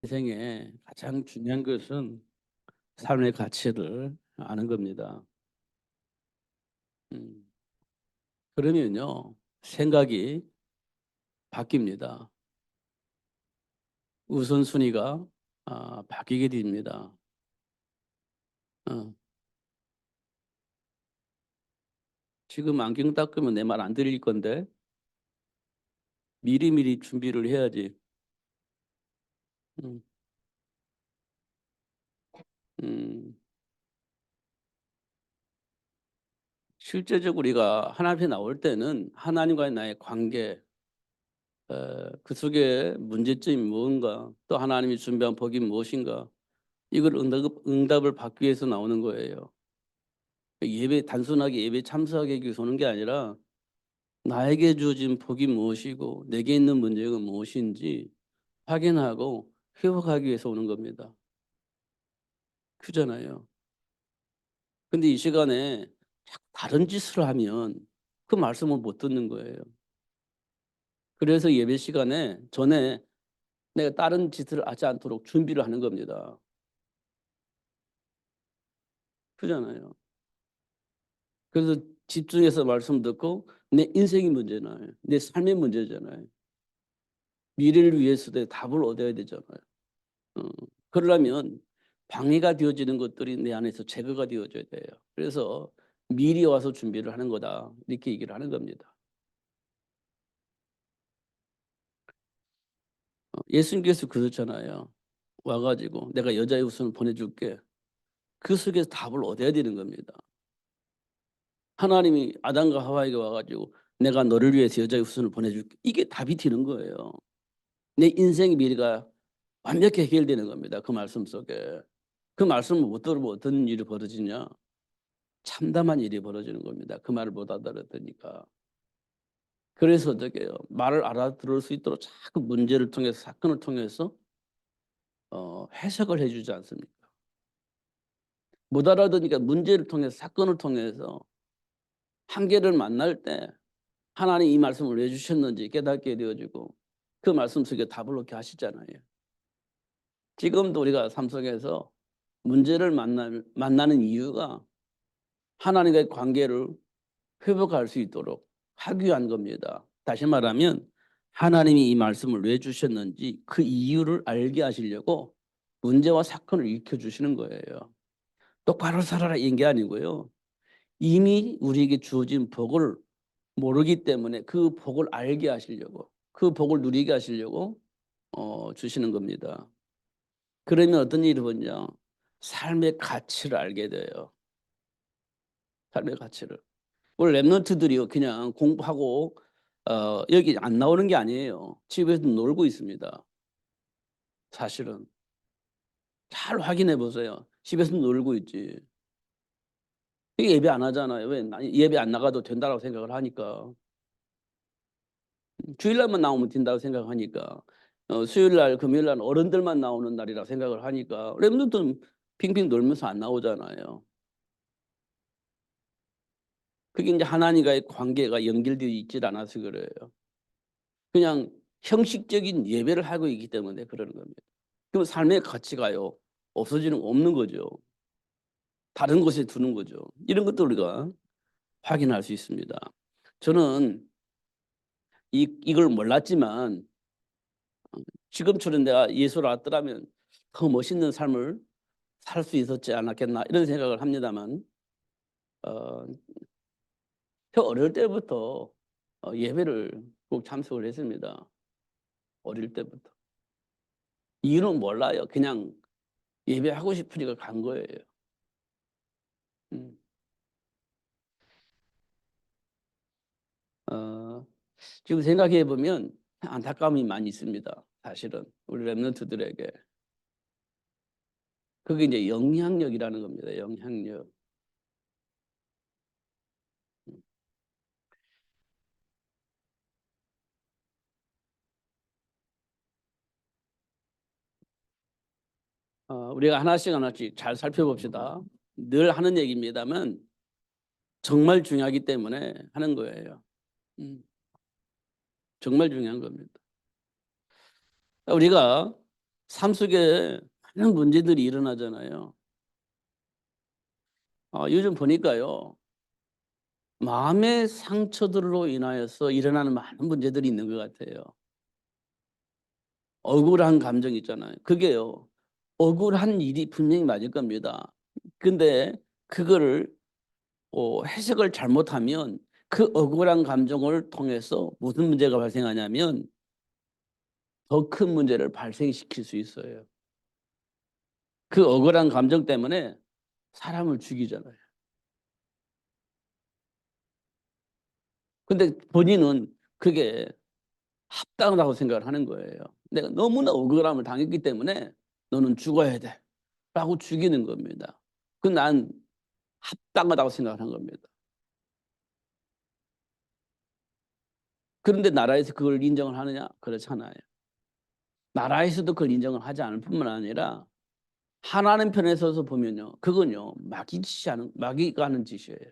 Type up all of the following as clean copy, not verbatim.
인생에 가장 중요한 것은 삶의 가치를 아는 겁니다. 음, 그러면요, 생각이 바뀝니다. 우선순위가 바뀌게 됩니다. 어, 지금 안경 닦으면 내 말 안 들릴 건데 미리미리 준비를 해야지. 음, 음, 실제적으로 우리가 하나님 앞에 나올 때는 하나님과의 나의 관계, 그 속에 문제점이 무엇인가, 또 하나님이 준비한 복이 무엇인가, 이걸 응답을 받기 위해서 나오는 거예요. 예배 단순하게 예배 참석하기 위해서 오는 게 아니라 나에게 주어진 복이 무엇이고 내게 있는 문제가 무엇인지 확인하고 회복하기 위해서 오는 겁니다. 그잖아요. 근데 이 시간에 다른 짓을 하면 그 말씀을 못 듣는 거예요. 그래서 예배 시간에 전에 내가 다른 짓을 하지 않도록 준비를 하는 겁니다. 그잖아요. 그래서 집중해서 말씀 듣고 내 인생이 문제잖아요. 내 삶의 문제잖아요. 미래를 위해서도 답을 얻어야 되잖아요. 어, 그러려면 방해가 되어지는 것들이 내 안에서 제거가 되어져야 돼요. 그래서 미리 와서 준비를 하는 거다. 이렇게 얘기를 하는 겁니다. 예수님께서 그러잖아요. 와가지고 내가 여자의 후손을 보내줄게. 그 속에서 답을 얻어야 되는 겁니다. 하나님이 아담과 하와에게 와가지고 내가 너를 위해서 여자의 후손을 보내줄게. 이게 답이 되는 거예요. 내 인생의 미래가 완벽히 해결되는 겁니다. 그 말씀 속에. 그 말씀을 못 들으면 어떤 일이 벌어지냐. 참담한 일이 벌어지는 겁니다. 그 말을 못 알아들으니까. 그래서 어떻게 해요? 말을 알아들을 수 있도록 자꾸 문제를 통해서 사건을 통해서 해석을 해주지 않습니까? 못 알아들으니까 문제를 통해서 사건을 통해서 한계를 만날 때 하나님 이 말씀을 왜 주셨는지 깨닫게 되어지고 그 말씀 속에 답을 놓게 하시잖아요. 지금도 우리가 삶 속에서 문제를 만나는 이유가 하나님과의 관계를 회복할 수 있도록 하기 위한 겁니다. 다시 말하면 하나님이 이 말씀을 왜 주셨는지 그 이유를 알게 하시려고 문제와 사건을 일으켜 주시는 거예요. 똑바로 살아라 이런 게 아니고요. 이미 우리에게 주어진 복을 모르기 때문에 그 복을 알게 하시려고 그 복을 누리게 하시려고 주시는 겁니다. 그러면 어떤 일이 벌어지냐? 삶의 가치를 알게 돼요. 삶의 가치를. 원래 랩런트들이요 그냥 공부하고 여기 안 나오는 게 아니에요. 집에서 놀고 있습니다. 사실은 잘 확인해 보세요. 집에서 놀고 있지. 예배 안 하잖아요. 왜? 예배 안 나가도 된다고 생각을 하니까. 주일날만 나오면 된다고 생각하니까. 수요일날, 금요일날 어른들만 나오는 날이라 생각을 하니까 랩런트는 핑핑 놀면서 안 나오잖아요. 그게 이제 하나님과의 관계가 연결되어 있질 않아서 그래요. 그냥 형식적인 예배를 하고 있기 때문에 그러는 겁니다. 그럼 삶의 가치가요 없어지는 없는 거죠. 다른 곳에 두는 거죠. 이런 것도 우리가 확인할 수 있습니다. 저는 이걸 몰랐지만 지금처럼 내가 예수를 알았더라면 더 멋있는 삶을 살 수 있었지 않았겠나 이런 생각을 합니다만 어, 저 어릴 때부터 예배를 꼭 참석을 했습니다. 어릴 때부터. 이유는 몰라요. 그냥 예배하고 싶으니까 간 거예요. 음. 어, 지금 생각해 보면 안타까움이 많이 있습니다. 사실은 우리 랩런트들에게 그게 이제 영향력이라는 겁니다. 영향력. 우리가 하나씩 하나씩 잘 살펴봅시다. 늘 하는 얘기입니다만 정말 중요하기 때문에 하는 거예요. 정말 중요한 겁니다. 우리가 삶 속에 많은 문제들이 일어나잖아요. 요즘 보니까요. 마음의 상처들로 인하여서 일어나는 많은 문제들이 있는 것 같아요. 억울한 감정 있잖아요. 그게요. 억울한 일이 분명히 맞을 겁니다. 근데 그거를 해석을 잘못하면 그 억울한 감정을 통해서 무슨 문제가 발생하냐면 더 큰 문제를 발생시킬 수 있어요. 그 억울한 감정 때문에 사람을 죽이잖아요. 근데 본인은 그게 합당하다고 생각을 하는 거예요. 내가 너무나 억울함을 당했기 때문에 너는 죽어야 돼 라고 죽이는 겁니다. 그 난 합당하다고 생각을 한 겁니다. 그런데 나라에서 그걸 인정을 하느냐? 그렇잖아요. 나라에서도 그걸 인정을 하지 않을 뿐만 아니라 하나님 편에 서서 보면요. 그건요. 마귀가 하는 짓이에요.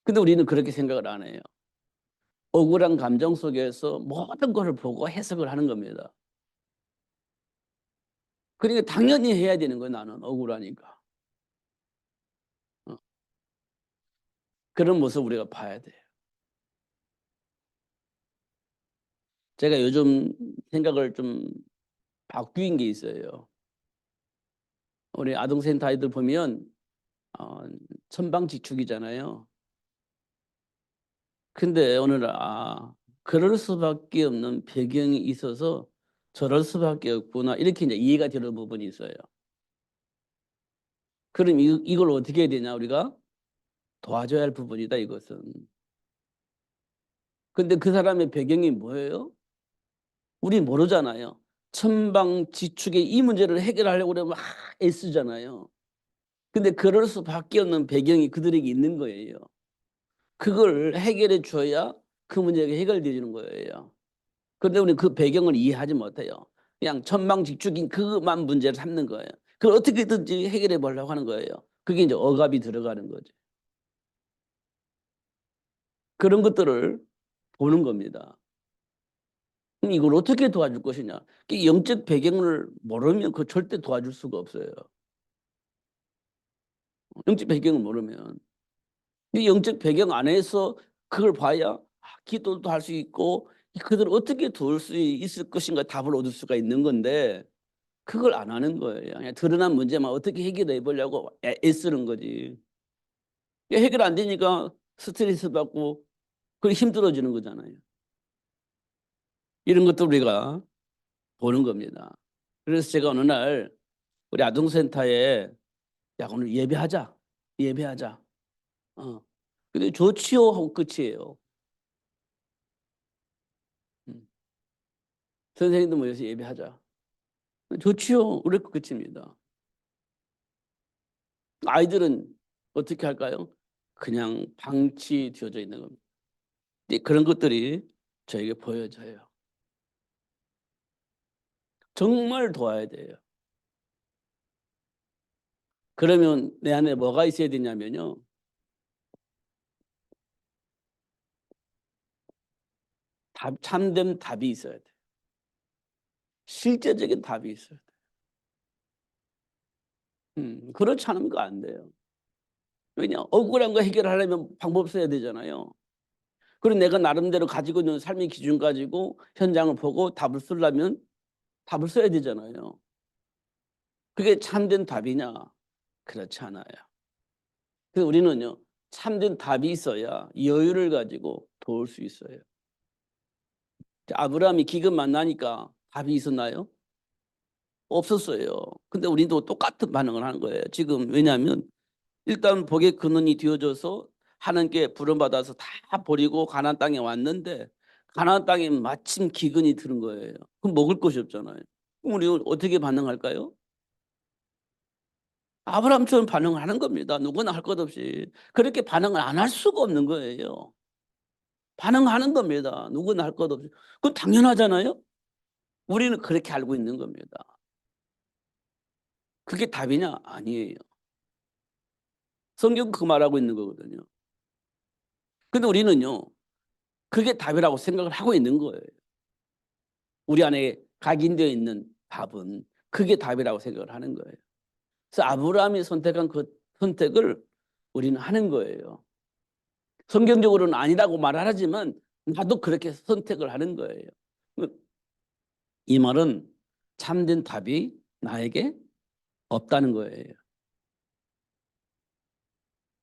근데 우리는 그렇게 생각을 안 해요. 억울한 감정 속에서 모든 것을 보고 해석을 하는 겁니다. 그러니까 당연히 해야 되는 거예요. 나는 억울하니까. 어. 그런 모습 우리가 봐야 돼요. 제가 요즘 생각을 좀 바뀐 게 있어요. 우리 아동센터 아이들 보면 어 천방지축이잖아요. 근데 오늘 그럴 수밖에 없는 배경이 있어서 '저럴 수밖에 없구나.' 이렇게 이제 이해가 되는 부분이 있어요. 그럼 이걸 어떻게 해야 되냐 우리가? 도와줘야 할 부분이다 이것은. 근데 그 사람의 배경이 뭐예요? 우리 모르잖아요. 천방지축의 이 문제를 해결하려고 그러면 막 애쓰잖아요. 근데 그럴 수밖에 없는 배경이 그들에게 있는 거예요. 그걸 해결해 줘야 그 문제가 해결되는 거예요. 그런데 우리는 그 배경을 이해하지 못해요. 그냥 천방지축인 그만 문제를 삼는 거예요. 그걸 어떻게든지 해결해 보려고 하는 거예요. 그게 이제 억압이 들어가는 거죠. 그런 것들을 보는 겁니다. 그럼 이걸 어떻게 도와줄 것이냐. 그 영적 배경을 모르면 그 절대 도와줄 수가 없어요. 영적 배경을 모르면. 이 영적 배경 안에서 그걸 봐야 기도도 할 수 있고 그들을 어떻게 도울 수 있을 것인가 답을 얻을 수가 있는 건데 그걸 안 하는 거예요. 그냥 드러난 문제만 어떻게 해결해 보려고 애쓰는 거지. 해결 안 되니까 스트레스 받고 그리고 힘들어지는 거잖아요. 이런 것도 우리가 보는 겁니다. 그래서 제가 어느 날 우리 아동센터에 "야 오늘 예배하자. 예배하자." 어. 근데 "좋지요." 하고 끝이에요. 음. 선생님도 모여서 예배하자. "좋지요." 그랬고 끝입니다. 아이들은 어떻게 할까요? 그냥 방치되어져 있는 겁니다. 이제 그런 것들이 저에게 보여져요. 정말 도와야 돼요. 그러면 내 안에 뭐가 있어야 되냐면요. 참된 답이 있어야 돼요. 실제적인 답이 있어야 돼요. 그렇지 않으면 그거 안 돼요. 왜냐? 억울한 거 해결하려면 방법 써야 되잖아요. 그리고 내가 나름대로 가지고 있는 삶의 기준 가지고 현장을 보고 답을 쓰려면 답을 써야 되잖아요. 그게 참된 답이냐? 그렇지 않아요. 그래서 우리는요. 참된 답이 있어야 여유를 가지고 도울 수 있어요. 아브라함이 기근 만나니까 답이 있었나요? 없었어요. 근데 우리도 똑같은 반응을 하는 거예요. 지금 왜냐하면 일단 복의 근원이 되어져서 하나님께 부름받아서 다 버리고 가나안 땅에 왔는데 가나안 땅에 마침 기근이 드는 거예요. 그럼 먹을 것이 없잖아요. 그럼 우리는 어떻게 반응할까요? 아브라함처럼 반응을 하는 겁니다. 누구나 할 것 없이. 그렇게 반응을 안 할 수가 없는 거예요. 반응하는 겁니다. 누구나 할 것 없이. 그건 당연하잖아요. 우리는 그렇게 알고 있는 겁니다. 그게 답이냐? 아니에요. 성경은 그 말하고 있는 거거든요. 근데 우리는요. 그게 답이라고 생각을 하고 있는 거예요. 우리 안에 각인되어 있는 답은 그게 답이라고 생각을 하는 거예요. 그래서 아브라함이 선택한 그 선택을 우리는 하는 거예요. 성경적으로는 아니라고 말하지만 나도 그렇게 선택을 하는 거예요. 이 말은 참된 답이 나에게 없다는 거예요.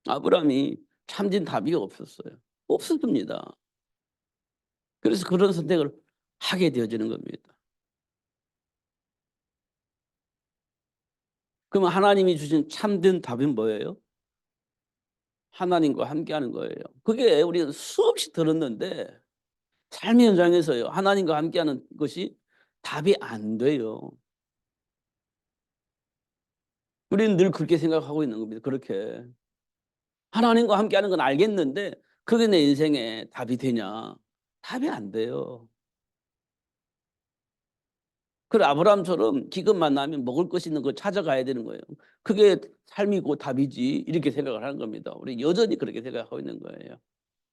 아브라함이 참된 답이 없었어요. 없었습니다. 그래서 그런 선택을 하게 되어지는 겁니다. 그러면 하나님이 주신 참된 답이 뭐예요? 하나님과 함께하는 거예요. 그게 우리가 수없이 들었는데 삶의 현장에서요, 하나님과 함께하는 것이 답이 안 돼요. 우리는 늘 그렇게 생각하고 있는 겁니다. 그렇게 하나님과 함께하는 건 알겠는데 그게 내 인생에 답이 되냐? 답이 안 돼요. 그래 아브라함처럼 기근 만나면 먹을 것 있는 걸 찾아가야 되는 거예요. 그게 삶이고 답이지 이렇게 생각을 하는 겁니다. 우리 여전히 그렇게 생각하고 있는 거예요.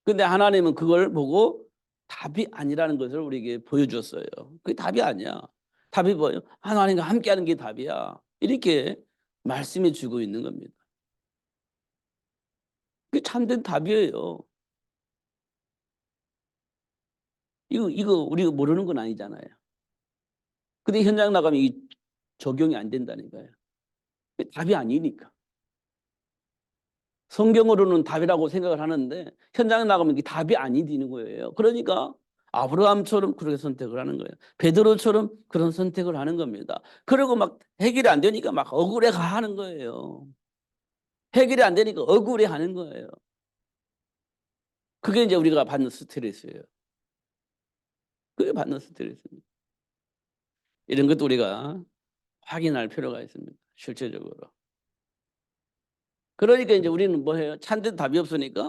근데 하나님은 그걸 보고 답이 아니라는 것을 우리에게 보여줬어요. 그게 답이 아니야. 답이 뭐예요? 하나님과 함께하는 게 답이야. 이렇게 말씀해 주고 있는 겁니다. 그게 참된 답이에요. 이거 우리가 모르는 건 아니잖아요. 근데 현장 나가면 이 적용이 안 된다니까요. 답이 아니니까. 성경으로는 답이라고 생각을 하는데 현장에 나가면 이게 답이 아니 되는 거예요. 그러니까 아브라함처럼 그렇게 선택을 하는 거예요. 베드로처럼 그런 선택을 하는 겁니다. 그리고 막 해결이 안 되니까 막 억울해 하는 거예요. 해결이 안 되니까 억울해 하는 거예요. 그게 이제 우리가 받는 스트레스예요. 그게 받는 스트레스입니다. 이런 것도 우리가 확인할 필요가 있습니다. 실제적으로. 그러니까 이제 우리는 뭐 해요? 찬데 답이 없으니까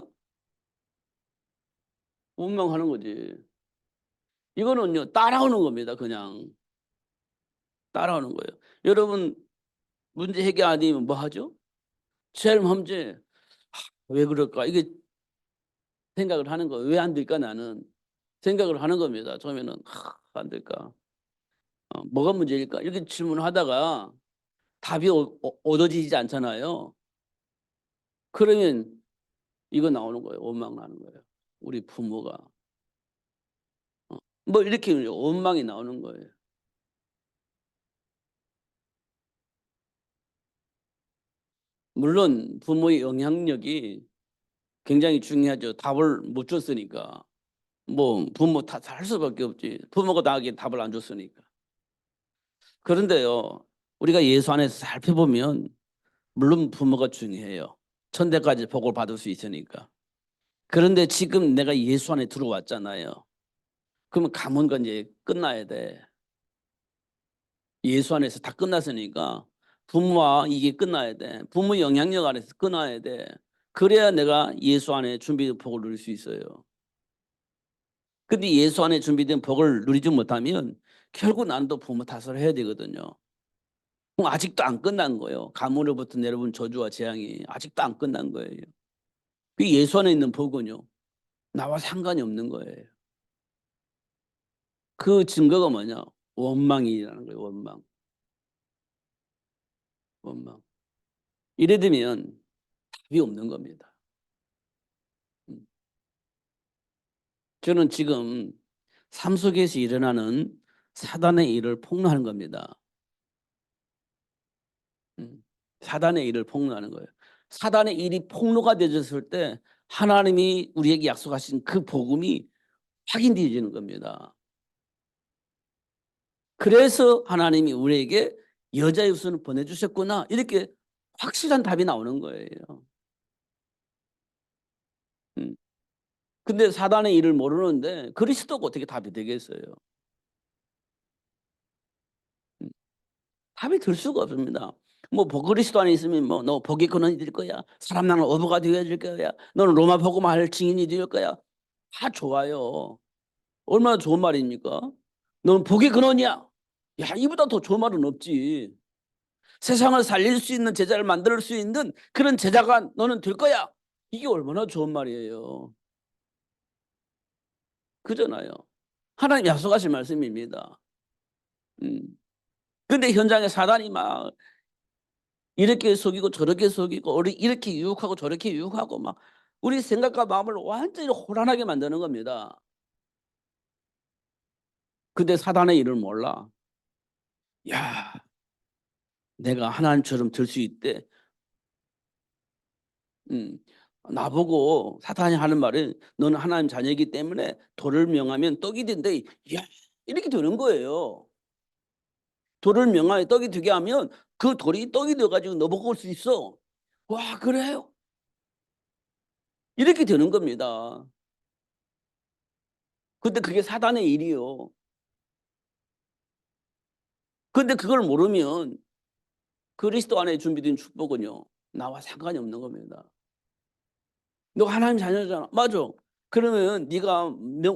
원망하는 거지. 이거는요, 따라오는 겁니다. 그냥 따라오는 거예요. 여러분 문제 해결 아니면 뭐 하죠? 제일 먼저 왜 그럴까? 이게 생각을 하는 거예요. 왜 안 될까 나는? 생각을 하는 겁니다. 처음에는 안 될까? 뭐가 문제일까? 이렇게 질문하다가 답이 얻어지지 않잖아요. 그러면 이거 나오는 거예요. 원망 나는 거예요. 우리 부모가 뭐 이렇게 원망이 나오는 거예요. 물론 부모의 영향력이 굉장히 중요하죠. 답을 못 줬으니까. 뭐 부모 탓할 수밖에 없지. 부모가 나에게 답을 안 줬으니까. 그런데요, 우리가 예수 안에서 살펴보면 물론 부모가 중요해요. 천대까지 복을 받을 수 있으니까. 그런데 지금 내가 예수 안에 들어왔잖아요. 그러면 가문과 이제 끝나야 돼. 예수 안에서 다 끝났으니까 부모와 이게 끝나야 돼. 부모 영향력 안에서 끝나야 돼. 그래야 내가 예수 안에 준비된 복을 누릴 수 있어요. 근데 예수 안에 준비된 복을 누리지 못하면 결국 난 또 부모 탓을 해야 되거든요. 그럼 아직도 안 끝난 거예요. 가문으로부터 내려온 저주와 재앙이 아직도 안 끝난 거예요. 그 예수 안에 있는 복은요, 나와 상관이 없는 거예요. 그 증거가 뭐냐? 원망이라는 거예요. 원망. 원망. 이래 되면 답이 없는 겁니다. 저는 지금 삶 속에서 일어나는 사단의 일을 폭로하는 겁니다. 사단의 일을 폭로하는 거예요. 사단의 일이 폭로가 되었을 때 하나님이 우리에게 약속하신 그 복음이 확인되어지는 겁니다. 그래서 하나님이 우리에게 여자 유수는 보내주셨구나 이렇게 확실한 답이 나오는 거예요. 음. 근데 사단의 일을 모르는데 그리스도가 어떻게 답이 되겠어요? 음. 답이 될 수가 없습니다. 뭐 그리스도 안에 있으면 뭐 너 복의 근원이 될 거야. 사람 나는 어부가 되어질 거야. 너는 로마 복음할 증인이 될 거야. 다 좋아요. 얼마나 좋은 말입니까? 너는 복의 근원이야. 야, 이보다 더 좋은 말은 없지. 세상을 살릴 수 있는 제자를 만들 수 있는 그런 제자가 너는 될 거야. 이게 얼마나 좋은 말이에요. 그잖아요. 하나님 약속하신 말씀입니다. 음. 근데 현장에 사단이 막 이렇게 속이고 저렇게 속이고 우리 이렇게 유혹하고 저렇게 유혹하고 막 우리 생각과 마음을 완전히 혼란하게 만드는 겁니다. 근데 사단의 일을 몰라. 야, 내가 하나님처럼 될 수 있대. 음. 나보고 사탄이 하는 말은 "너는 하나님 자녀이기 때문에 돌을 명하면 떡이 된대." 야, 이렇게 되는 거예요. 돌을 명하여 떡이 되게 하면 그 돌이 떡이 되어 가지고 너 먹을 수 있어. "와, 그래요?" 이렇게 되는 겁니다. 근데 그게 사단의 일이요. 근데 그걸 모르면 그리스도 안에 준비된 축복은요, 나와 상관이 없는 겁니다. "너 하나님 자녀잖아." "맞아." 그러면 네가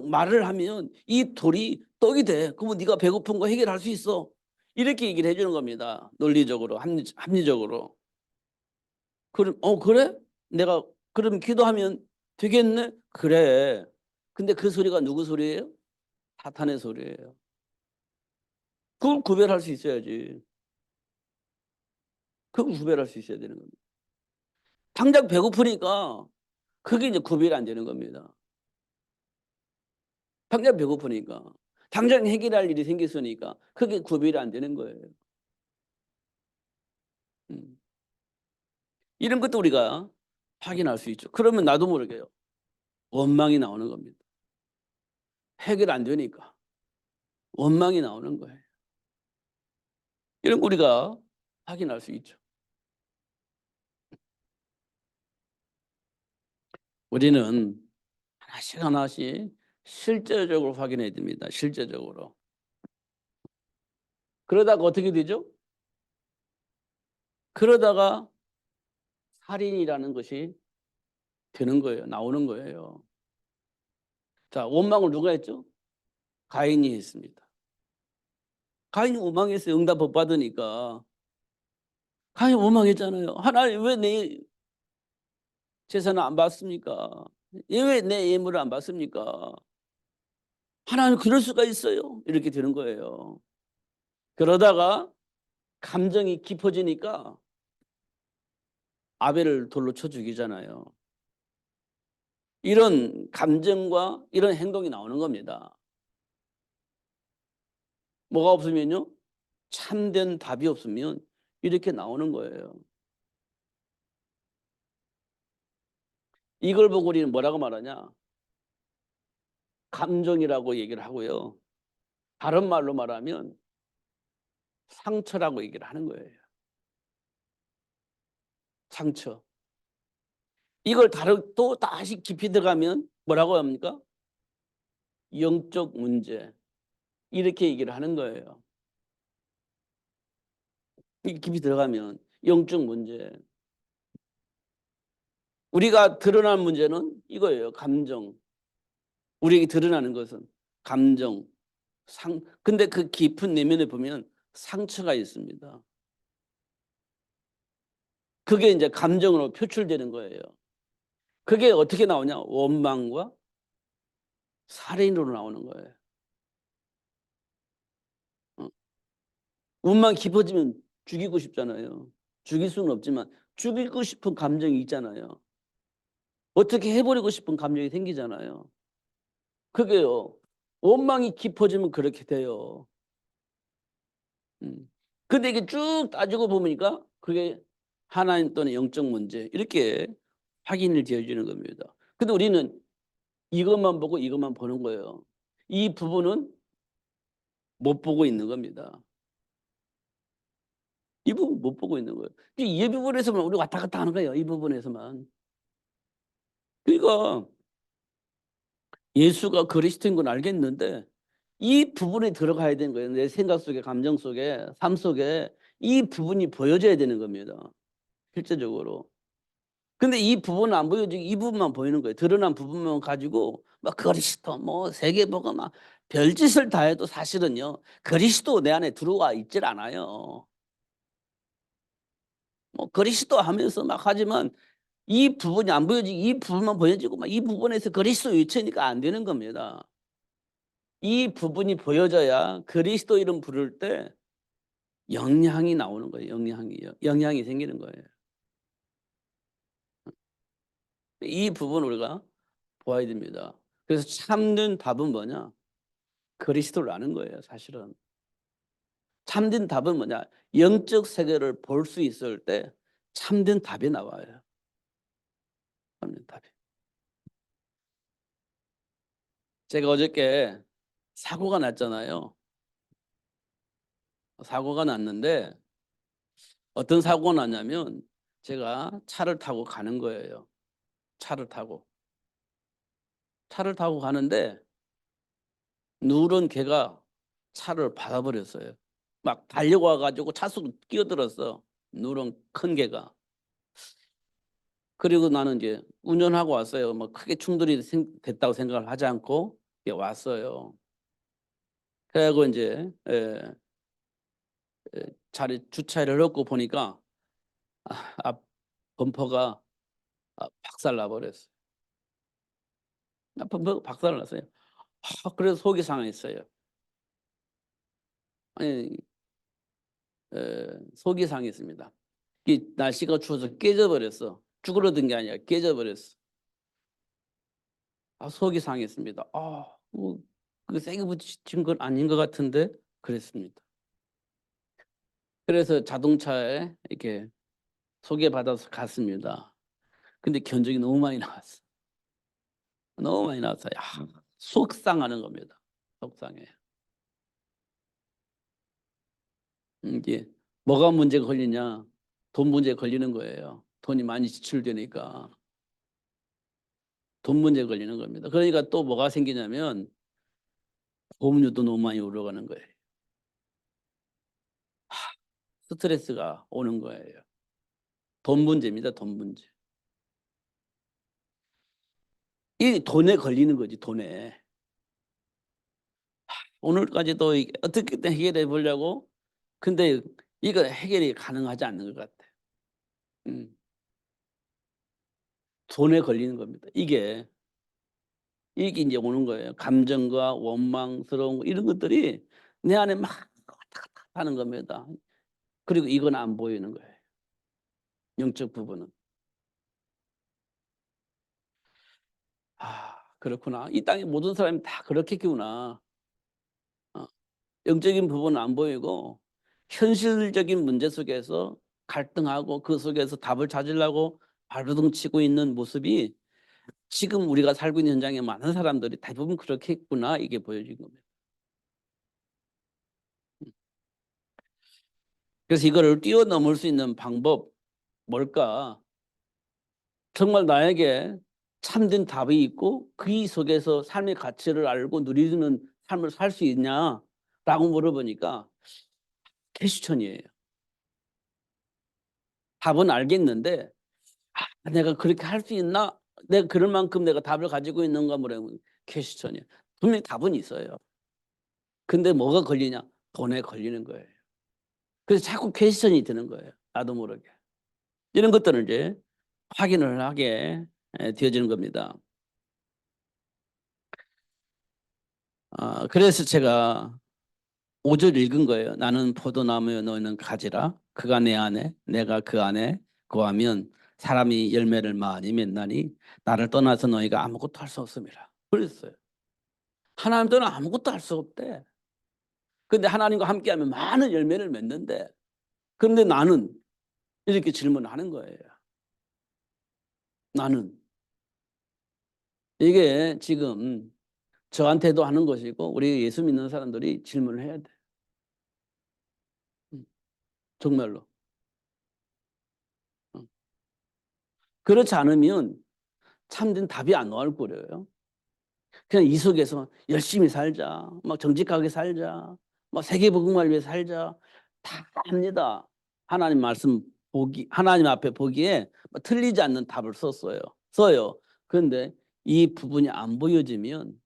말을 하면 이 돌이 떡이 돼. 그러면 네가 배고픈 거 해결할 수 있어. 이렇게 얘기를 해 주는 겁니다. 논리적으로 합리적으로. 그럼 그래? 내가 그럼 기도하면 되겠네?" "그래." 근데 그 소리가 누구 소리예요? 사탄의 소리예요. 그걸 구별할 수 있어야지. 그걸 구별할 수 있어야 되는 겁니다. 당장 배고프니까 그게 이제 구별이 안 되는 겁니다. 당장 배고프니까. 당장 해결할 일이 생겼으니까 그게 구별이 안 되는 거예요. 음. 이런 것도 우리가 확인할 수 있죠. 그러면 나도 모르게요, 원망이 나오는 겁니다. 해결 안 되니까 원망이 나오는 거예요. 이런 거 우리가 확인할 수 있죠. 우리는 하나씩 하나씩 실제적으로 확인해야 됩니다. 실제적으로. 그러다가 어떻게 되죠? 그러다가 살인이라는 것이 되는 거예요. 나오는 거예요. 자, 원망을 누가 했죠? 가인이 했습니다. 가인이 원망했어요. 응답 못 받으니까. 가인이 원망했잖아요. "하나님 왜 내 제사는 안 받습니까? 왜 내 예물을 안 받습니까? 하나님 그럴 수가 있어요?" 이렇게 되는 거예요. 그러다가 감정이 깊어지니까 아벨을 돌로 쳐 죽이잖아요. 이런 감정과 이런 행동이 나오는 겁니다. 뭐가 없으면요, 참된 답이 없으면 이렇게 나오는 거예요. 이걸 보고 우리는 뭐라고 말하냐? 감정이라고 얘기를 하고요. 다른 말로 말하면 상처라고 얘기를 하는 거예요. 상처. 이걸 또 다시 깊이 들어가면 뭐라고 합니까? 영적 문제. 이렇게 얘기를 하는 거예요. 이 깊이 들어가면 영적 문제. 우리가 드러난 문제는 이거예요. 감정. 우리에게 드러나는 것은 감정, 근데 그 깊은 내면에 보면 상처가 있습니다. 그게 이제 감정으로 표출되는 거예요. 그게 어떻게 나오냐? 원망과 살인으로 나오는 거예요. 어. 원망 깊어지면 죽이고 싶잖아요. 죽일 수는 없지만 죽이고 싶은 감정이 있잖아요. 어떻게 해 버리고 싶은 감정이 생기잖아요. 그게요, 원망이 깊어지면 그렇게 돼요. 음. 근데 이게 쭉 따지고 보니까 그게 하나님 또는 영적 문제 이렇게 확인이 되어지는 겁니다. 근데 우리는 이것만 보고 이것만 보는 거예요. 이 부분은 못 보고 있는 겁니다. 이 부분 못 보고 있는 거예요. 이 부분에서만 우리가 왔다 갔다 하는 거예요, 이 부분에서만. 그러니까 예수가 그리스도인 건 알겠는데 이 부분에 들어가야 되는 거예요. 내 생각 속에 감정 속에 삶 속에 이 부분이 보여져야 되는 겁니다, 실제적으로. 근데 이 부분은 안 보여지고 이 부분만 보이는 거예요. 드러난 부분만 가지고 막 그리스도 뭐 세계보고 막 별짓을 다 해도 사실은요, 그리스도 내 안에 들어와 있질 않아요. 뭐 그리스도 하면서 막 하지만 이 부분이 안 보여지고 이 부분만 보여지고 막 이 부분에서 그리스도 외치니까 안 되는 겁니다. 이 부분이 보여져야 그리스도 이름 부를 때 영향이 나오는 거예요. 영향이 생기는 거예요. 이 부분 우리가 보아야 됩니다. 그래서 참된 답은 뭐냐? 그리스도를 아는 거예요, 사실은. 참된 답은 뭐냐? 영적 세계를 볼 수 있을 때 참된 답이 나와요. 참된 답이. 제가 어저께 사고가 났잖아요. 사고가 났는데 어떤 사고가 났냐면 제가 차를 타고 가는 거예요. 차를 타고. 차를 타고 가는데 누런 개가 차를 받아버렸어요. 막 달려와 가지고 차 속으로 끼어들었어. 누런 큰 개가. 그리고 나는 이제 운전하고 왔어요. 뭐 크게 충돌이 됐다고 생각을 하지 않고 왔어요. 그래고 이제 자리 주차를 놓고 보니까 앞 범퍼가 박살 나버렸어요. 범퍼가 박살 났어요. 그래서 속이 상했어요. 아니 속이 상했습니다. 이 날씨가 추워서 깨져버렸어. 쭈그러든 게 아니라 깨져버렸어. 속이 상했습니다. 그 세게 부딪힌 건 아닌 것 같은데 그랬습니다. 그래서 자동차에 이렇게 소개받아서 갔습니다. 근데 견적이 너무 많이 나왔어. 너무 많이 나왔어요. 속상하는 겁니다. 속상해. 이게 뭐가 문제가 걸리냐? 돈 문제 걸리는 거예요. 돈이 많이 지출되니까 돈 문제 걸리는 겁니다. 그러니까 또 뭐가 생기냐면 보험료도 너무 많이 올라가는 거예요. 스트레스가 오는 거예요. 돈 문제입니다. 돈 문제. 이 돈에 걸리는 거지. 돈에. 오늘까지도 어떻게든 해결해 보려고 근데 이거 해결이 가능하지 않는 것 같아. 음, 돈에 걸리는 겁니다. 이게 이제 오는 거예요. 감정과 원망스러운 거 이런 것들이 내 안에 막 왔다 갔다 하는 겁니다. 그리고 이건 안 보이는 거예요. 영적 부분은. 그렇구나. 이 땅의 모든 사람이 다 그렇겠구나. 어, 영적인 부분은 안 보이고 현실적인 문제 속에서 갈등하고 그 속에서 답을 찾으려고 발버둥 치고 있는 모습이 지금 우리가 살고 있는 현장에 많은 사람들이 대부분 그렇게 했구나 이게 보여진 겁니다. 그래서 이거를 뛰어넘을 수 있는 방법 뭘까? 정말 나에게 참된 답이 있고 그 속에서 삶의 가치를 알고 누리는 삶을 살 수 있냐라고 물어보니까 퀘스천이에요. 답은 알겠는데 내가 그렇게 할 수 있나? 내가 그럴 만큼 내가 답을 가지고 있는가 물어보면 퀘스천이에요. 분명히 답은 있어요. 근데 뭐가 걸리냐? 돈에 걸리는 거예요. 그래서 자꾸 퀘스천이 드는 거예요. 나도 모르게. 이런 것들을 이제 확인을 하게 되어지는 겁니다. 그래서 제가 5절 읽은 거예요. 나는 포도나무여 너희는 가지라. 그가 내 안에 내가 그 안에 거하면 사람이 열매를 많이 맺나니 나를 떠나서 너희가 아무것도 할 수 없음이라. 그랬어요. 하나님 떠나 아무것도 할 수 없대. 근데 하나님과 함께하면 많은 열매를 맺는데 그런데 나는 이렇게 질문하는 거예요. 나는 이게 지금 저한테도 하는 것이고 우리 예수 믿는 사람들이 질문을 해야 돼. 정말로. 그렇지 않으면 참된 답이 안 나올 거예요. 그냥 이 속에서 열심히 살자, 막 정직하게 살자, 막 세계복음을 위해 살자 다 합니다. 하나님 말씀 보기, 하나님 앞에 보기에 틀리지 않는 답을 써요. 그런데 이 부분이 안 보여지면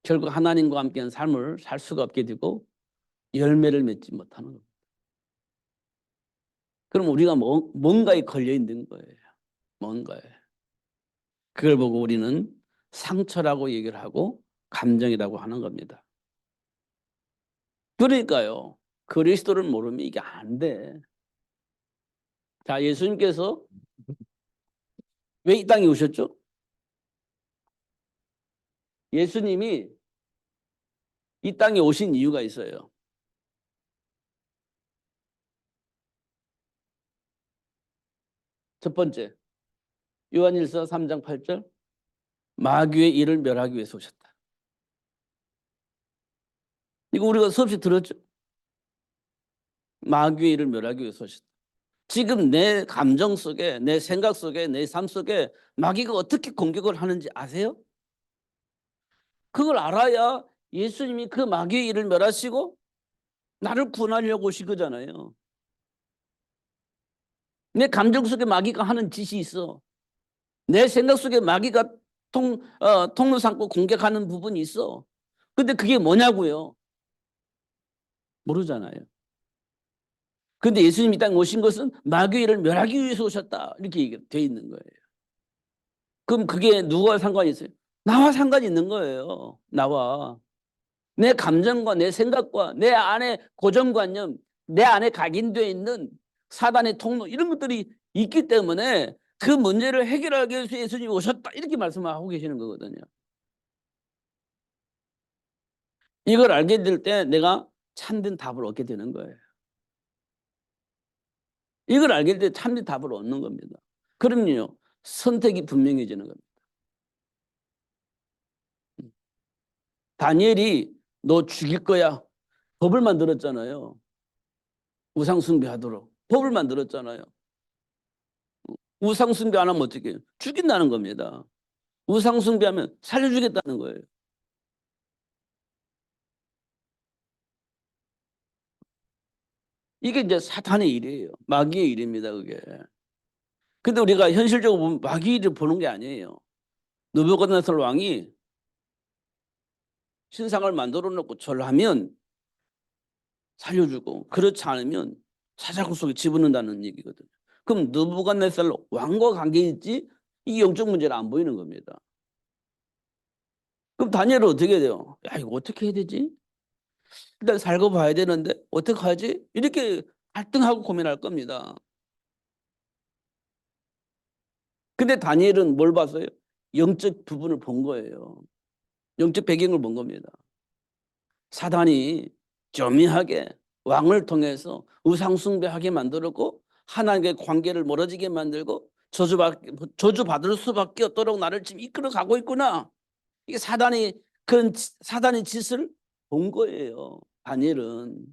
결국 하나님과 함께한 삶을 살 수가 없게 되고 열매를 맺지 못하는 겁니다. 그럼 우리가 뭔가에 걸려 있는 거예요. 뭔가에. 그걸 보고 우리는 상처라고 얘기를 하고 감정이라고 하는 겁니다. 그러니까요. 그리스도를 모르면 이게 안 돼. 자, 예수님께서 왜 이 땅에 오셨죠? 예수님이 이 땅에 오신 이유가 있어요. 첫 번째, 요한일서 3장 8절, 마귀의 일을 멸하기 위해서 오셨다. 이거 우리가 수없이 들었죠? 마귀의 일을 멸하기 위해서 오셨다. 지금 내 감정 속에, 내 생각 속에, 내 삶 속에 마귀가 어떻게 공격을 하는지 아세요? 그걸 알아야 예수님이 그 마귀의 일을 멸하시고 나를 구원하려고 오신 거잖아요. 내 감정 속에 마귀가 하는 짓이 있어. 내 생각 속에 마귀가 통로 삼고 공격하는 부분이 있어. 근데 그게 뭐냐고요? 모르잖아요. 근데 예수님이 이 땅에 오신 것은 마귀의 일을 멸하기 위해서 오셨다. 이렇게 돼 있는 거예요. 그럼 그게 누가 상관이 있어요? 나와 상관이 있는 거예요. 나와. 내 감정과 내 생각과 내 안에 고정관념, 내 안에 각인되어 있는 사단의 통로 이런 것들이 있기 때문에 그 문제를 해결하기 위해서 예수님이 오셨다. 이렇게 말씀하고 계시는 거거든요. 이걸 알게 될 때 내가 참된 답을 얻게 되는 거예요. 이걸 알게 될 때 참된 답을 얻는 겁니다. 그럼요. 선택이 분명해지는 겁니다. 다니엘이 너 죽일 거야. 법을 만들었잖아요. 우상 숭배하도록. 법을 만들었잖아요. 우상 숭배 안 하면 어떻게 해요? 죽인다는 겁니다. 우상 숭배하면 살려주겠다는 거예요. 이게 이제 사탄의 일이에요. 마귀의 일입니다, 그게. 근데 우리가 현실적으로 보면 마귀의 일을 보는 게 아니에요. 느부갓네살 왕이 신상을 만들어 놓고 절하면 살려주고 그렇지 않으면 사자굴 속에 집어넣는다는 얘기거든요. 그럼 느부갓네살 왕과 관계 있지? 이 영적 문제는 안 보이는 겁니다. 그럼 다니엘은 어떻게 돼요? 야, 이거 어떻게 해야 되지? 일단 살고 봐야 되는데 어떻게 하지? 이렇게 갈등하고 고민할 겁니다. 근데 다니엘은 뭘 봤어요? 영적 부분을 본 거예요. 영적 배경을 본 겁니다. 사단이 교묘하게 왕을 통해서 우상숭배하게 만들었고 하나님과의 관계를 멀어지게 만들고 저주받을 수밖에 없도록 나를 지금 이끌어 가고 있구나. 이게 사단의 짓을 본 거예요. 다니엘은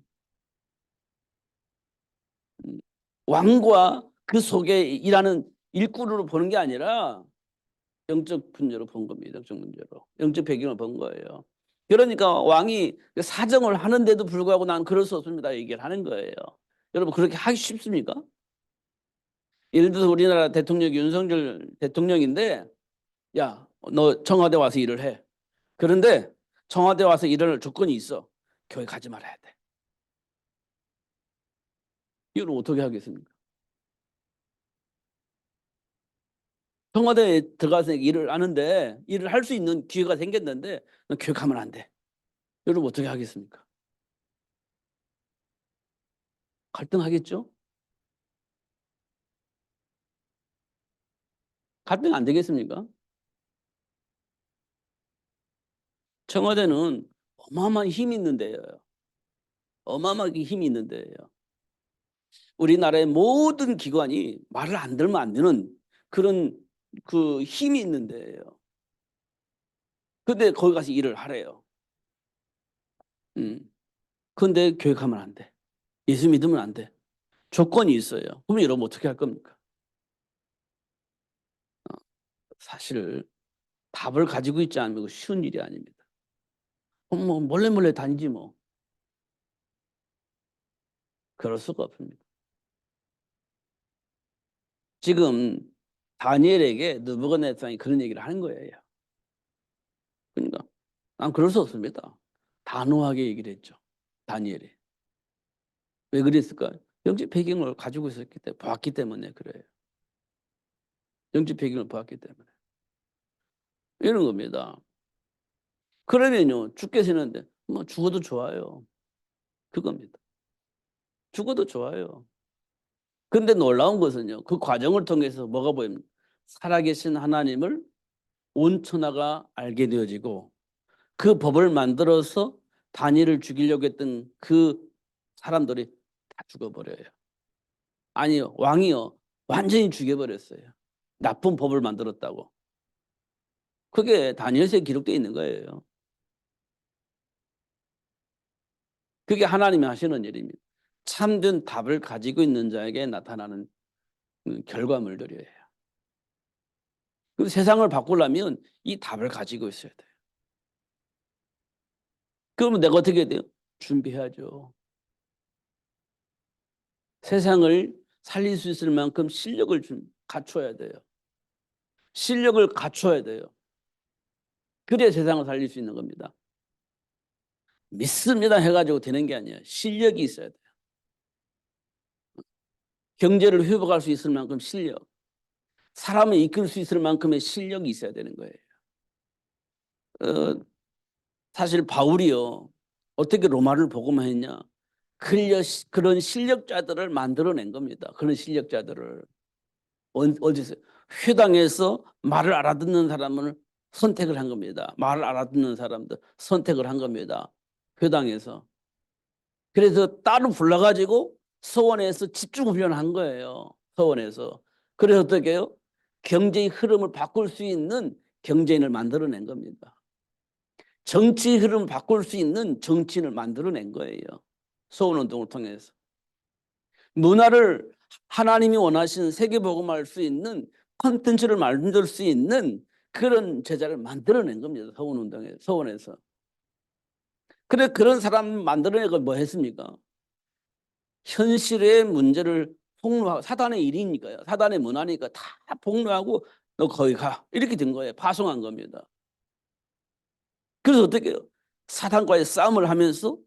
왕과 그 속에 일하는 일꾼으로 보는 게 아니라 영적 분야로 본 겁니다. 영적 문제로. 영적 배경을 본 거예요. 그러니까 왕이 사정을 하는데도 불구하고 난 그럴 수 없습니다. 얘기를 하는 거예요. 여러분 그렇게 하기 쉽습니까? 예를 들어서 우리나라 대통령이 윤석열 대통령인데 야, 너 청와대 와서 일을 해. 그런데 청와대 와서 일할 조건이 있어. 교회 가지 말아야 돼. 이걸 어떻게 하겠습니까? 청와대에 들어가서 일을 하는데 일을 할 수 있는 기회가 생겼는데 너 교회 가면 안 돼. 여러분 어떻게 하겠습니까? 갈등하겠죠? 갈등 안 되겠습니까? 청와대는 어마어마한 힘이 있는 데예요. 어마어마하게 힘이 있는 데예요. 우리나라의 모든 기관이 말을 안 들면 안 되는 그런 그 힘이 있는 데예요. 근데 거기 가서 일을 하래요. 근데 교회 가면 안 돼. 예수 믿으면 안 돼. 조건이 있어요. 그럼 여러분 어떻게 할 겁니까? 사실 답을 가지고 있지 않으면 쉬운 일이 아닙니다. 뭐 몰래 몰래 다니지 뭐. 그럴 수가 없습니다. 지금 다니엘에게 느부갓네살이 그런 얘기를 하는 거예요. 그러니까 난 그럴 수 없습니다. 단호하게 얘기를 했죠. 다니엘이. 왜 그랬을까요? 영적 배경을 가지고 있었기 때문에, 보았기 때문에 그래요. 영적 배경을 보았기 때문에. 이런 겁니다. 그러면요, 죽겠었는데 뭐 죽어도 좋아요. 그겁니다. 죽어도 좋아요. 근데 놀라운 것은요, 그 과정을 통해서 뭐가 보입니까? 살아계신 하나님을 온 천하가 알게 되어지고 그 법을 만들어서 다니엘을 죽이려고 했던 그 사람들이 다 죽어버려요. 아니요, 왕이요, 완전히 죽여버렸어요. 나쁜 법을 만들었다고. 그게 다니엘서에 기록되어 있는 거예요. 그게 하나님이 하시는 일입니다. 참된 답을 가지고 있는 자에게 나타나는 결과물들이에요. 그 세상을 바꾸려면 이 답을 가지고 있어야 돼요. 그러면 내가 어떻게 해야 돼요? 준비해야죠. 세상을 살릴 수 있을 만큼 실력을 갖춰야 돼요. 실력을 갖춰야 돼요. 그래야 세상을 살릴 수 있는 겁니다. 믿습니다 해가지고 되는 게 아니에요. 실력이 있어야 돼요. 경제를 회복할 수 있을 만큼 실력, 사람을 이끌 수 있을 만큼의 실력이 있어야 되는 거예요. 사실 바울이요, 어떻게 로마를 복음화 했냐? 그런 실력자들을 만들어낸 겁니다. 그런 실력자들을. 어디서? 회당에서 말을 알아듣는 사람을 선택을 한 겁니다. 말을 알아듣는 사람들 선택을 한 겁니다. 회당에서. 그래서 따로 불러가지고 서원에서 집중 훈련한 거예요. 서원에서. 그래서 어떻게 해요? 경제의 흐름을 바꿀 수 있는 경제인을 만들어낸 겁니다. 정치 흐름을 바꿀 수 있는 정치인을 만들어낸 거예요. 서원운동을 통해서. 문화를 하나님이 원하시는 세계복음할 수 있는 콘텐츠를 만들 수 있는 그런 제자를 만들어낸 겁니다. 서원에서. 그래 그런 사람 만들어내고 뭐 했습니까? 현실의 문제를 폭로하고, 사단의 일이니까요. 사단의 문화니까 다 폭로하고 너 거기 가. 이렇게 된 거예요. 파송한 겁니다. 그래서 어떻게 해요? 사단과의 싸움을 하면서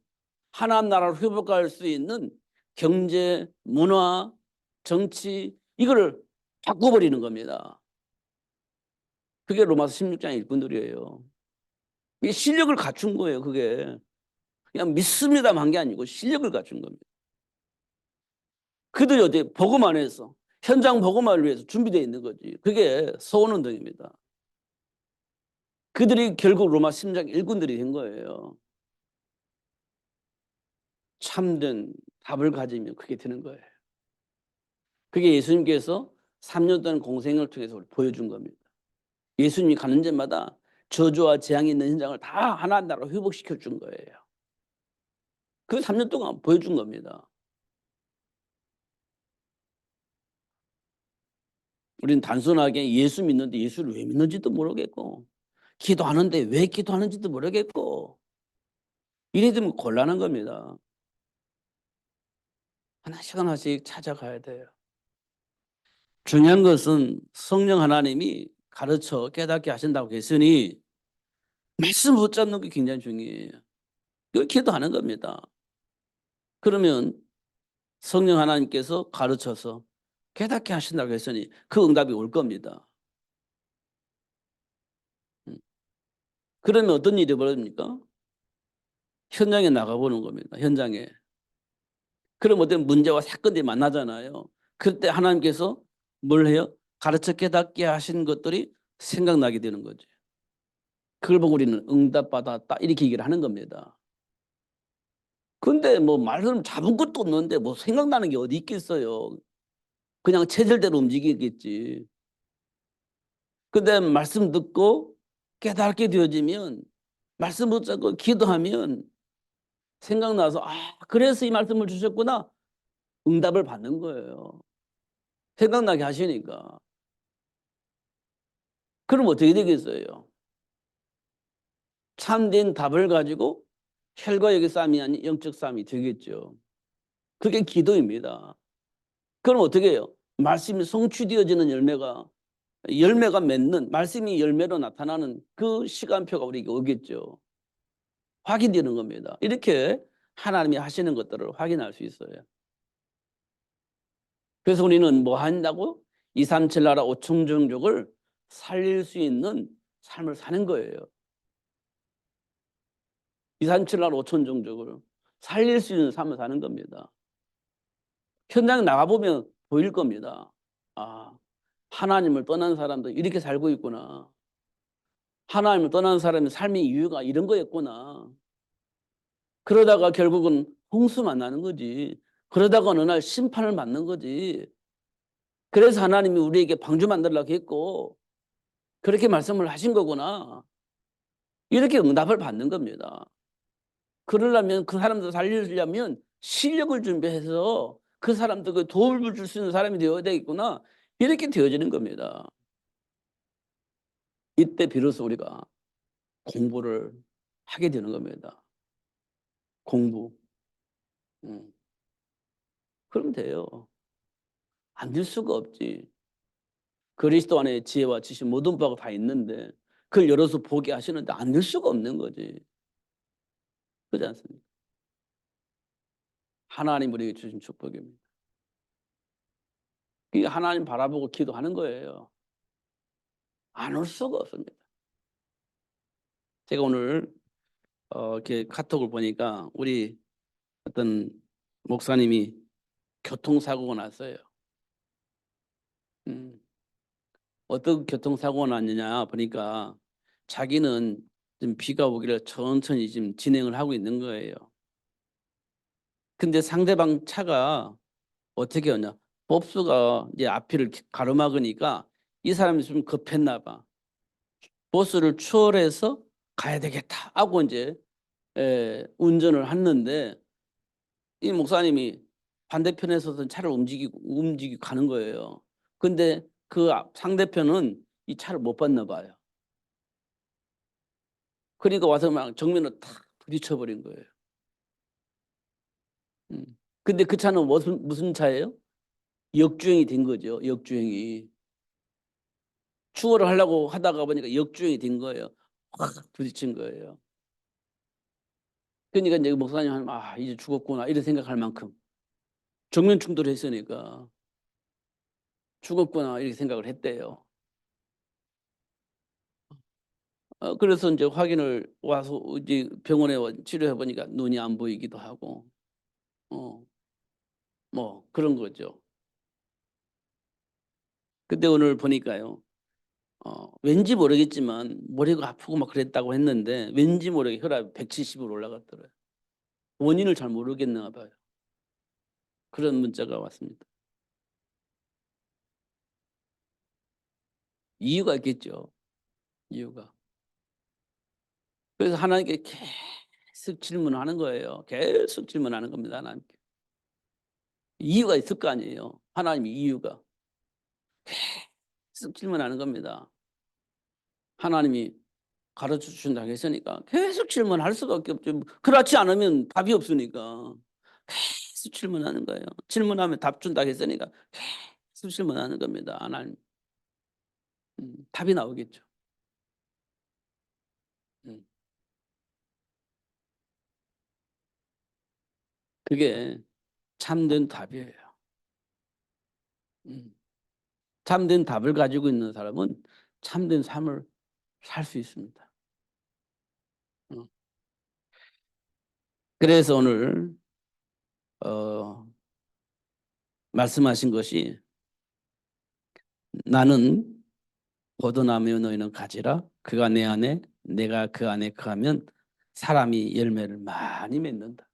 하나님 나라를 회복할 수 있는 경제, 문화, 정치 이거를 바꿔버리는 겁니다. 그게 로마서 16장 일꾼들이에요. 이게 실력을 갖춘 거예요. 그게 그냥 믿습니다만 한 게 아니고 실력을 갖춘 겁니다. 그들이 어디 복음 안에서 현장 복음화를 위해서 준비되어 있는 거지. 그게 서원운동입니다. 그들이 결국 로마 16장 일꾼들이 된 거예요. 참된 답을 가지면 그게 되는 거예요. 그게 예수님께서 3년 동안 공생을 통해서 보여준 겁니다. 예수님이 가는 데마다 저주와 재앙이 있는 현장을 다 하나님 나라로 회복시켜 준 거예요. 그 3년 동안 보여준 겁니다. 우리는 단순하게 예수 믿는데 예수를 왜 믿는지도 모르겠고 기도하는데 왜 기도하는지도 모르겠고 이래 되면 곤란한 겁니다. 하나씩 하나씩 찾아가야 돼요. 중요한 것은 성령 하나님이 가르쳐 깨닫게 하신다고 했으니 말씀 붙잡는 게 굉장히 중요해요. 그걸 기도하는 겁니다. 그러면 성령 하나님께서 가르쳐서 깨닫게 하신다고 했으니 그 응답이 올 겁니다. 그러면 어떤 일이 벌어집니까? 현장에 나가보는 겁니다. 현장에. 그럼 어떤 문제와 사건들이 만나잖아요. 그때 하나님께서 뭘 해요? 가르쳐 깨닫게 하신 것들이 생각나게 되는 거죠. 그걸 보고 우리는 응답받았다 이렇게 얘기를 하는 겁니다. 근데 뭐 말씀 잡은 것도 없는데 뭐 생각나는 게 어디 있겠어요. 그냥 체질대로 움직이겠지. 근데 말씀 듣고 깨닫게 되어지면 말씀 붙잡고 기도하면 생각나서 그래서 이 말씀을 주셨구나. 응답을 받는 거예요. 생각나게 하시니까. 그럼 어떻게 되겠어요? 참된 답을 가지고 혈과 육의 싸움이 아닌 영적 싸움이 되겠죠. 그게 기도입니다. 그럼 어떻게 해요? 말씀이 성취되어지는 열매가 맺는 말씀이 열매로 나타나는 그 시간표가 우리에게 오겠죠. 확인되는 겁니다. 이렇게 하나님이 하시는 것들을 확인할 수 있어요. 그래서 우리는 뭐 한다고? 237 나라 5천 종족을 살릴 수 있는 삶을 사는 거예요. 이산칠날 오천종족을 살릴 수 있는 삶을 사는 겁니다. 현장 나가보면 보일 겁니다. 아, 하나님을 떠난 사람도 이렇게 살고 있구나. 하나님을 떠난 사람의 삶의 이유가 이런 거였구나. 그러다가 결국은 홍수 만나는 거지. 그러다가 어느 날 심판을 받는 거지. 그래서 하나님이 우리에게 방주 만들라고 했고 그렇게 말씀을 하신 거구나. 이렇게 응답을 받는 겁니다. 그러려면 그 사람들 살리려면 실력을 준비해서 그 사람들에게 도움을 줄 수 있는 사람이 되어야 되겠구나. 이렇게 되어지는 겁니다. 이때 비로소 우리가 공부를 하게 되는 겁니다. 공부. 그러면 돼요. 안 될 수가 없지. 그리스도 안에 지혜와 지식 모든 바가 다 있는데 그걸 열어서 보게 하시는데 안 될 수가 없는 거지. 그렇지 않습니까? 하나님 우리에게 주신 축복입니다. 그게 하나님 바라보고 기도하는 거예요. 안 올 수가 없습니다. 제가 오늘 이렇게 카톡을 보니까 우리 어떤 목사님이 교통사고가 났어요. 음, 어떤 교통사고가 났느냐 보니까 자기는 지금 비가 오기를 천천히 지금 진행을 하고 있는 거예요. 근데 상대방 차가 어떻게 하냐? 버스가 이제 앞을 가로막으니까 이 사람이 좀 급했나 봐. 버스를 추월해서 가야 되겠다 하고 이제 운전을 했는데 이 목사님이 반대편에서도 차를 움직이고 가는 거예요. 근데 그 상대편은 이 차를 못 봤나 봐요. 그러니까 와서 막 정면으로 탁 부딪혀버린 거예요. 근데 그 차는 무슨 차예요? 역주행이 된 거죠. 역주행이. 추월을 하려고 하다가 보니까 역주행이 된 거예요. 확 부딪힌 거예요. 그러니까 이제 목사님 이제 죽었구나 이런 생각할 만큼 정면 충돌했으니까 죽었구나 이렇게 생각을 했대요. 그래서 이제 확인을 와서 이제 병원에 치료해 보니까 눈이 안 보이기도 하고, 어, 뭐 그런 거죠. 근데 오늘 보니까요, 왠지 모르겠지만 머리가 아프고 막 그랬다고 했는데 왠지 모르게 혈압이 170으로 올라갔더래요. 원인을 잘 모르겠나 봐요. 그런 문자가 왔습니다. 이유가 있겠죠. 이유가. 그래서 하나님께 계속 질문하는 거예요. 계속 질문하는 겁니다. 하나님께. 이유가 있을 거 아니에요. 하나님 이유가. 계속 질문하는 겁니다. 하나님이 가르쳐 주신다고 했으니까 계속 질문할 수밖에 없죠. 그렇지 않으면 답이 없으니까 계속 질문하는 거예요. 질문하면 답 준다고 했으니까 계속 질문하는 겁니다. 하나님. 답이 나오겠죠. 음. 그게 참된 답이에요. 음. 참된 답을 가지고 있는 사람은 참된 삶을 살 수 있습니다. 어. 그래서 오늘 어, 말씀하신 것이 나는 포도나무에 너희는 가지라 그가 내 안에 내가 그 안에 거하면 사람이 열매를 많이 맺는다.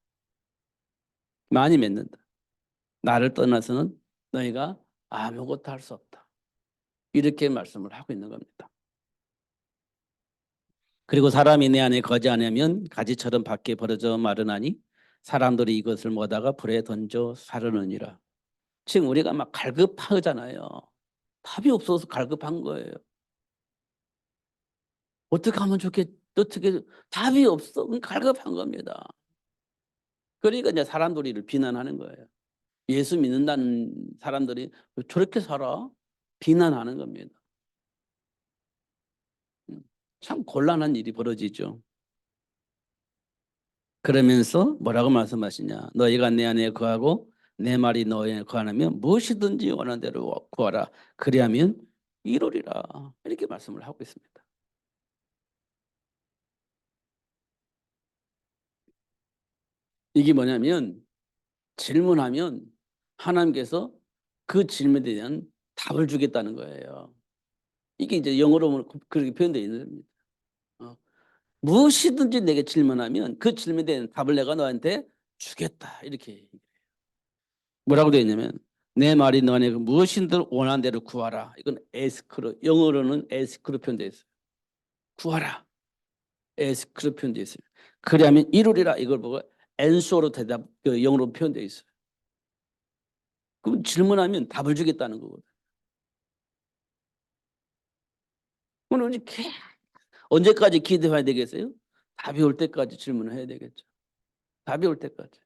많이 맺는다. 나를 떠나서는 너희가 아무것도 할 수 없다. 이렇게 말씀을 하고 있는 겁니다. 그리고 사람이 내 안에 거지 않으면 가지처럼 밖에 벌어져 마르나니 사람들이 이것을 모다가 불에 던져 사르느니라. 지금 우리가 막 갈급하잖아요. 답이 없어서 갈급한 거예요. 어떻게 하면 좋겠, 어떻게, 답이 없어. 갈급한 겁니다. 그러니까 이제 사람들이 이를 비난하는 거예요. 예수 믿는다는 사람들이 왜 저렇게 살아? 비난하는 겁니다. 참 곤란한 일이 벌어지죠. 그러면서 뭐라고 말씀하시냐? 너희가 내 안에 거하고 내 말이 너희 안에 거하면 무엇이든지 원하는 대로 구하라. 그리하면 이루리라. 이렇게 말씀을 하고 있습니다. 이게 뭐냐면 질문하면 하나님께서 그 질문에 대한 답을 주겠다는 거예요. 이게 이제 영어로 그렇게 표현되어 있는 겁니다. 무엇이든지 내게 질문하면 그 질문에 대한 답을 내가 너한테 주겠다. 이렇게 뭐라고 되어 있냐면 내 말이 너한테 무엇이든 원하는 대로 구하라. 이건 에스크로, 영어로는 에스크로 표현되어 있어요. 구하라. 에스크로 표현되어 있어요. 그리하면 이루리라. 이걸 보고 엔소로 대답, 영어로 표현되어 있어요. 그럼 질문하면 답을 주겠다는 거거든요. 그럼 언제까지 기도해야 되겠어요? 답이 올 때까지 질문을 해야 되겠죠. 답이 올 때까지.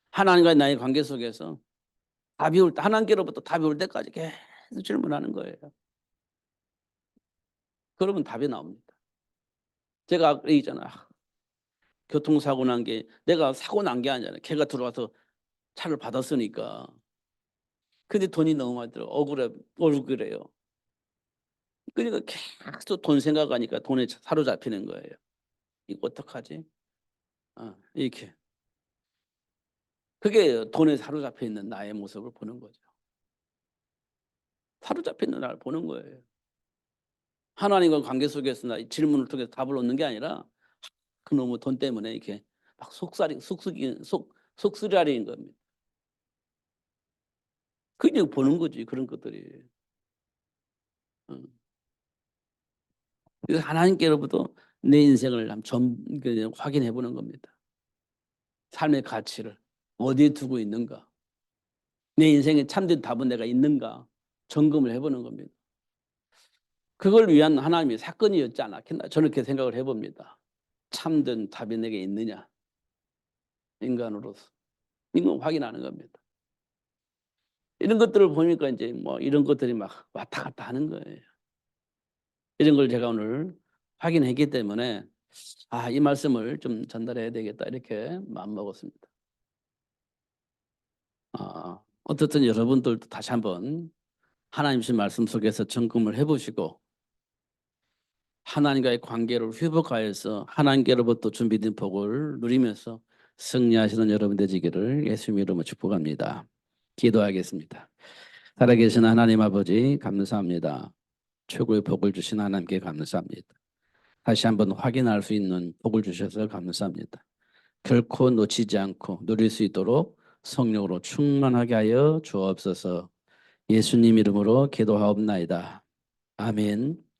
하나님과 나의 관계 속에서 하나님께로부터 답이 올 때까지 계속 질문하는 거예요. 그러면 답이 나옵니다. 제가 아까 얘기했잖아요. 교통사고 난 게 내가 사고 난 게 아니잖아요. 걔가 들어와서 차를 받았으니까. 근데 돈이 너무 많이 들어. 억울해요. 그러니까 계속 돈 생각하니까 돈에 사로잡히는 거예요. 이거 어떡하지? 이렇게. 그게 돈에 사로잡혀 있는 나의 모습을 보는 거죠. 사로잡혀 있는 나를 보는 거예요. 하나님과 관계 속에서 나 질문을 통해서 답을 얻는 게 아니라 그놈의 돈 때문에 이렇게 막 속쓰라리는 겁니다. 그냥 보는 거지, 그런 것들이. 그래서 하나님께로부터 내 인생을 확인해 보는 겁니다. 삶의 가치를 어디에 두고 있는가. 내 인생에 참된 답은 내가 있는가 점검을 해보는 겁니다. 그걸 위한 하나님의 사건이었지 않았겠나 저는 그렇게 생각을 해봅니다. 참된 답이 내게 있느냐 인간으로서 이건 확인하는 겁니다. 이런 것들을 보니까 이제 뭐 이런 것들이 막 왔다 갔다 하는 거예요. 이런 걸 제가 오늘 확인했기 때문에 이 말씀을 좀 전달해야 되겠다 이렇게 마음먹었습니다. 어떻든 여러분들도 다시 한번 하나님 신 말씀 속에서 점검을 해보시고 하나님과의 관계를 회복하여서 하나님께로부터 준비된 복을 누리면서 승리하시는 여러분 되시기를 예수님 이름으로 축복합니다. 기도하겠습니다. 살아계신 하나님 아버지 감사합니다. 최고의 복을 주신 하나님께 감사합니다. 다시 한번 확인할 수 있는 복을 주셔서 감사합니다. 결코 놓치지 않고 누릴 수 있도록 성령으로 충만하게 하여 주옵소서. 예수님 이름으로 기도하옵나이다. 아멘.